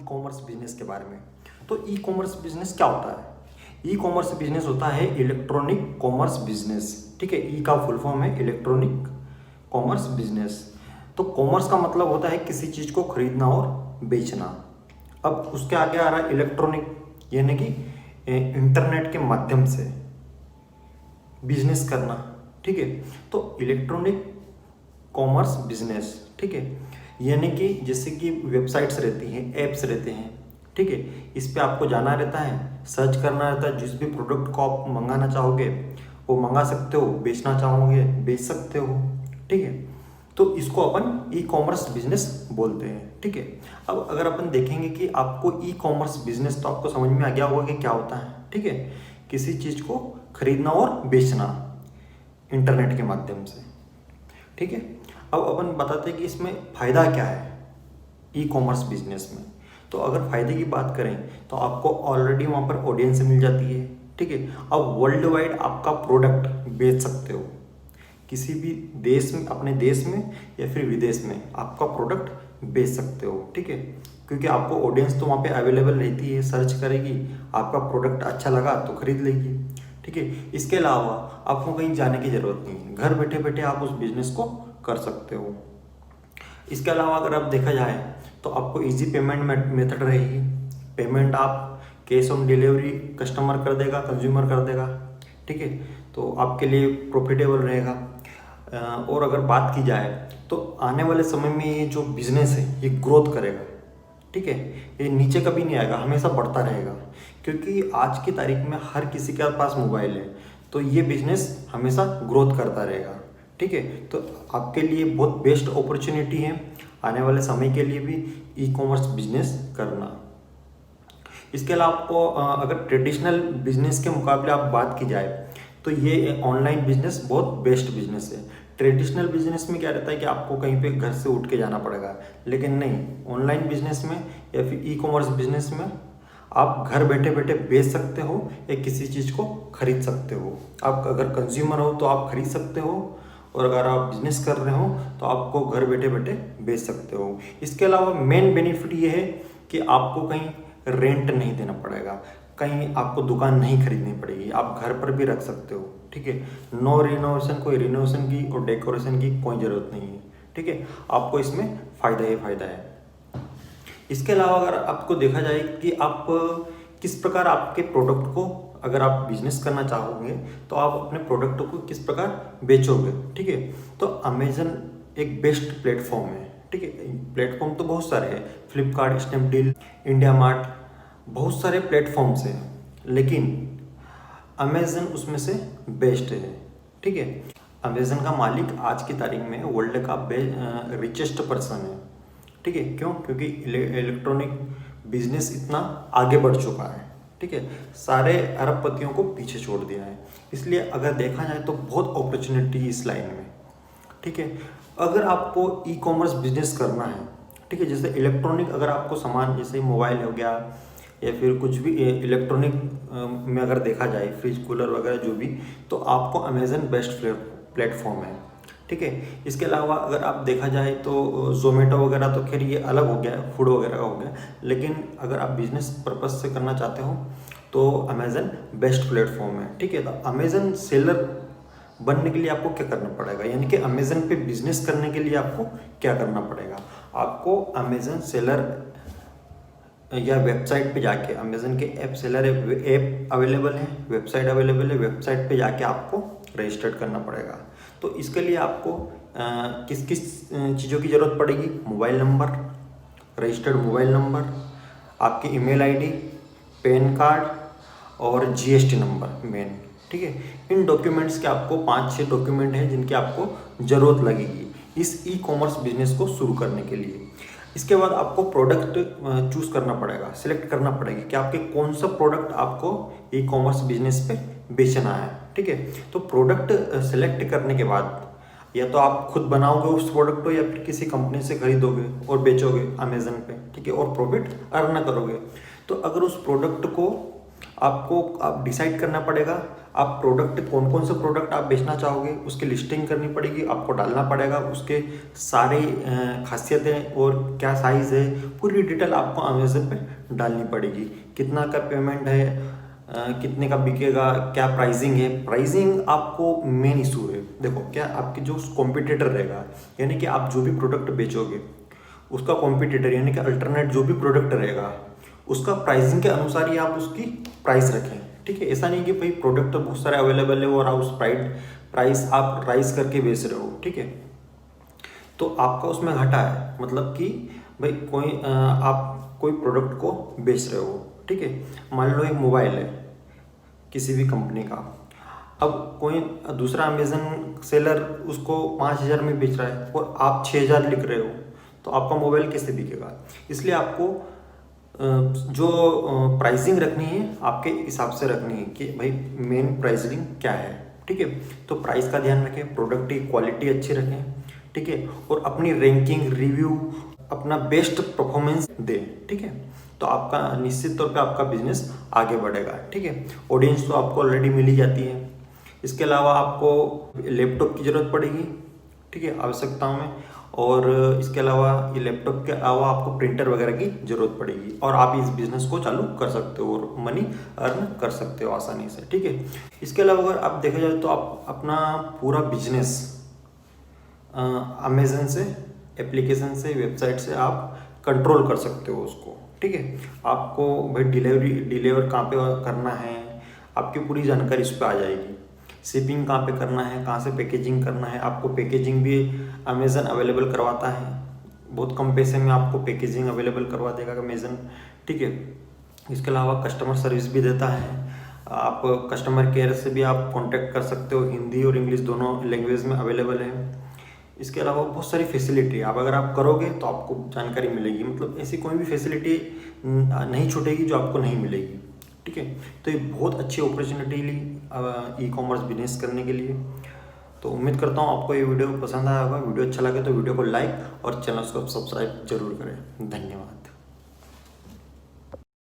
Commerce business के बारे में। तो ई कॉमर्स बिजनेस क्या होता है? ई कॉमर्स बिजनेस होता है इलेक्ट्रॉनिक कॉमर्स बिजनेस। ठीक है, ई का फुल फॉर्म है इलेक्ट्रॉनिक कॉमर्स बिजनेस। तो कॉमर्स का मतलब होता है किसी चीज़ को खरीदना और बेचना। अब उसके आगे आ रहा है इलेक्ट्रॉनिक, यानी कि इंटरनेट के माध्यम से बिजनेस करना। ठीक है, तो इलेक्ट्रॉनिक कॉमर्स बिजनेस, ठीक है, यानी कि जैसे कि वेबसाइट्स रहती हैं, ऐप्स रहते हैं, ठीक है, इस पे आपको जाना रहता है, सर्च करना रहता है, जिस भी प्रोडक्ट को आप मंगाना चाहोगे वो मंगा सकते हो, बेचना चाहोगे बेच सकते हो। ठीक है, तो इसको अपन ई कॉमर्स बिजनेस बोलते हैं। ठीक है, अब अगर अपन देखेंगे कि आपको ई कॉमर्स बिजनेस, तो आपको समझ में आ गया होगा कि क्या होता है। ठीक है, किसी चीज़ को खरीदना और बेचना इंटरनेट के माध्यम से। ठीक है, अब अपन बताते हैं कि इसमें फ़ायदा क्या है ई कॉमर्स बिजनेस में। तो अगर फ़ायदे की बात करें तो आपको ऑलरेडी वहाँ पर ऑडियंस मिल जाती है। ठीक है, अब वर्ल्ड वाइड आपका प्रोडक्ट बेच सकते हो, किसी भी देश में, अपने देश में या फिर विदेश में आपका प्रोडक्ट बेच सकते हो। ठीक है, क्योंकि आपको ऑडियंस तो वहाँ पे अवेलेबल रहती है, सर्च करेगी, आपका प्रोडक्ट अच्छा लगा तो खरीद लेगी। ठीक है, इसके अलावा आपको कहीं जाने की ज़रूरत नहीं है, घर बैठे बैठे आप उस बिज़नेस को कर सकते हो। इसके अलावा अगर आप देखा जाए तो आपको इजी पेमेंट मेथड रहेगी। पेमेंट आप कैश ऑन डिलीवरी कस्टमर कर देगा, कंज्यूमर कर देगा। ठीक है, तो आपके लिए प्रॉफिटेबल रहेगा। और अगर बात की जाए तो आने वाले समय में ये जो बिज़नेस है ये ग्रोथ करेगा। ठीक है, ये नीचे कभी नहीं आएगा, हमेशा बढ़ता रहेगा, क्योंकि आज की तारीख में हर किसी के पास मोबाइल है, तो ये बिजनेस हमेशा ग्रोथ करता रहेगा। ठीक है, तो आपके लिए बहुत बेस्ट अपॉर्चुनिटी है आने वाले समय के लिए भी ई कॉमर्स बिजनेस करना। इसके अलावा आपको अगर ट्रेडिशनल बिजनेस के मुकाबले आप बात की जाए तो ये ऑनलाइन बिजनेस बहुत बेस्ट बिजनेस है। ट्रेडिशनल बिजनेस में क्या रहता है कि आपको कहीं पे घर से उठ के जाना पड़ेगा, लेकिन नहीं, ऑनलाइन बिजनेस में या फिर ई कॉमर्स बिजनेस में आप घर बैठे बैठे बेच सकते हो या किसी चीज़ को खरीद सकते हो। आप अगर कंज्यूमर हो तो आप खरीद सकते हो, और अगर आप बिजनेस कर रहे हो तो आपको घर बैठे बैठे बेच सकते हो। इसके अलावा मेन बेनिफिट ये है कि आपको कहीं रेंट नहीं देना पड़ेगा, कहीं आपको दुकान नहीं खरीदनी पड़ेगी, आप घर पर भी रख सकते हो। ठीक है, नो रिनोवेशन, कोई रिनोवेशन की और डेकोरेशन की कोई ज़रूरत नहीं है। ठीक है, आपको इसमें फ़ायदा ही फ़ायदा है। इसके अलावा अगर आपको देखा जाए कि आप किस प्रकार आपके प्रोडक्ट को, अगर आप बिजनेस करना चाहोगे तो आप अपने प्रोडक्ट को किस प्रकार बेचोगे। ठीक है, तो अमेजन एक बेस्ट प्लेटफॉर्म है। ठीक है, प्लेटफॉर्म तो बहुत सारे हैं, फ्लिपकार्ट, स्नैपडील, इंडिया मार्ट, बहुत सारे प्लेटफॉर्म्स हैं, लेकिन अमेजन उसमें से बेस्ट है। ठीक है, अमेजन का मालिक आज की तारीख में वर्ल्ड का रिचेस्ट पर्सन है। ठीक है, क्यों? क्योंकि इलेक्ट्रॉनिक बिजनेस इतना आगे बढ़ चुका है। ठीक है, सारे अरबपतियों को पीछे छोड़ दिया है, इसलिए अगर देखा जाए तो बहुत अपॉर्चुनिटी इस लाइन में। ठीक है, अगर आपको ई कॉमर्स बिजनेस करना है, ठीक है, जैसे इलेक्ट्रॉनिक, अगर आपको सामान जैसे मोबाइल हो गया या फिर कुछ भी इलेक्ट्रॉनिक में अगर देखा जाए, फ्रिज, कूलर वगैरह जो भी, तो आपको अमेजन बेस्ट प्लेटफॉर्म है। ठीक है, इसके अलावा अगर आप देखा जाए तो जोमेटो वगैरह तो खैर ये अलग हो गया, फूड वगैरह का हो गया, लेकिन अगर आप बिजनेस पर्पज से करना चाहते हो तो अमेजन बेस्ट प्लेटफॉर्म है। ठीक है, तो अमेजन सेलर बनने के लिए आपको क्या करना पड़ेगा, यानी कि अमेजन पे बिजनेस करने के लिए आपको क्या करना पड़ेगा? आपको अमेजन सेलर या वेबसाइट पे जाके, अमेजन के ऐप सेलर ऐप अवेलेबल है, वेबसाइट अवेलेबल है, वेबसाइट पे जाके आपको रजिस्टर्ड करना पड़ेगा। तो इसके लिए आपको किस किस चीज़ों की ज़रूरत पड़ेगी? Mobile number, registered mobile number, आपकी ईमेल आईडी, पैन कार्ड और जीएसटी नंबर मेन। ठीक है, इन डॉक्यूमेंट्स के आपको 5-6 डॉक्यूमेंट हैं जिनकी आपको ज़रूरत लगेगी इस ई कॉमर्स बिजनेस को शुरू करने के लिए। इसके बाद आपको प्रोडक्ट चूज़ करना पड़ेगा, सिलेक्ट करना पड़ेगा कि आपके कौन सा प्रोडक्ट आपको ई कॉमर्स बिजनेस पे बेचना है। ठीक है, तो प्रोडक्ट सेलेक्ट करने के बाद या तो आप खुद बनाओगे उस प्रोडक्ट को या फिर किसी कंपनी से खरीदोगे और बेचोगे अमेजन पे। ठीक है, और प्रॉफिट अर्न करोगे। तो अगर उस प्रोडक्ट को आपको आप डिसाइड करना पड़ेगा आप प्रोडक्ट कौन कौन से प्रोडक्ट आप बेचना चाहोगे, उसकी लिस्टिंग करनी पड़ेगी, आपको डालना पड़ेगा उसके सारे खासियतें और क्या साइज़ है, पूरी डिटेल आपको अमेज़न पे डालनी पड़ेगी। कितना का पेमेंट है, कितने का बिकेगा, क्या प्राइसिंग है। प्राइसिंग आपको मेन इशू है। देखो क्या आपके जो कॉम्पिटिटर रहेगा, यानी कि आप जो भी प्रोडक्ट बेचोगे उसका कॉम्पिटिटर यानी कि अल्टरनेट जो भी प्रोडक्ट रहेगा उसका प्राइसिंग के अनुसार ही आप उसकी प्राइस रखें। ठीक है, ऐसा नहीं कि भाई प्रोडक्ट तो बहुत सारे अवेलेबल है और आप उस प्राइस आप राइज करके बेच रहे हो। ठीक है, तो आपका उसमें घाटा है, मतलब कि भाई आप कोई प्रोडक्ट को बेच रहे हो। ठीक है, मान लो एक मोबाइल है किसी भी कंपनी का, अब कोई दूसरा अमेजन सेलर उसको 5,000 में बेच रहा है और आप 6,000 लिख रहे हो, तो आपका मोबाइल कैसे बिकेगा। इसलिए आपको जो प्राइसिंग रखनी है आपके हिसाब से रखनी है कि भाई मेन प्राइसिंग क्या है। ठीक है, तो प्राइस का ध्यान रखें, प्रोडक्ट की क्वालिटी अच्छी रखें। ठीक है, और अपनी रैंकिंग रिव्यू अपना बेस्ट परफॉर्मेंस दें। ठीक है, तो आपका निश्चित तौर पे आपका बिजनेस आगे बढ़ेगा। ठीक है, ऑडियंस तो आपको ऑलरेडी मिल ही जाती है। इसके अलावा आपको लैपटॉप की ज़रूरत पड़ेगी। ठीक है, आवश्यकताओं में, और इसके अलावा ये लैपटॉप के अलावा आपको प्रिंटर वगैरह की ज़रूरत पड़ेगी और आप इस बिज़नेस को चालू कर सकते हो और मनी अर्न कर सकते हो आसानी से। ठीक है, इसके अलावा अगर आप देखा जाए तो आप अपना पूरा बिजनेस अमेजन से, एप्लीकेशन से, वेबसाइट से आप कंट्रोल कर सकते हो उसको। ठीक है, आपको भाई डिलीवर कहाँ पे करना है आपकी पूरी जानकारी इस पर आ जाएगी। शिपिंग कहाँ पे करना है, कहाँ से पैकेजिंग करना है, आपको पैकेजिंग भी अमेज़न अवेलेबल करवाता है, बहुत कम पैसे में आपको पैकेजिंग अवेलेबल करवा देगा अमेज़न। ठीक है, इसके अलावा कस्टमर सर्विस भी देता है, आप कस्टमर केयर से भी आप कांटेक्ट कर सकते हो, हिंदी और इंग्लिश दोनों लैंग्वेज में अवेलेबल है। इसके अलावा बहुत सारी फैसिलिटी आप अगर आप करोगे तो आपको जानकारी मिलेगी, मतलब ऐसी कोई भी फैसिलिटी नहीं छूटेगी जो आपको नहीं मिलेगी। ठीक है, तो ये बहुत अच्छी अपॉर्चुनिटी ली ई कॉमर्स बिजनेस करने के लिए। तो उम्मीद करता हूँ आपको ये वीडियो पसंद आया होगा। वीडियो अच्छा लगे तो वीडियो को लाइक और चैनल को सब्सक्राइब जरूर करें। धन्यवाद।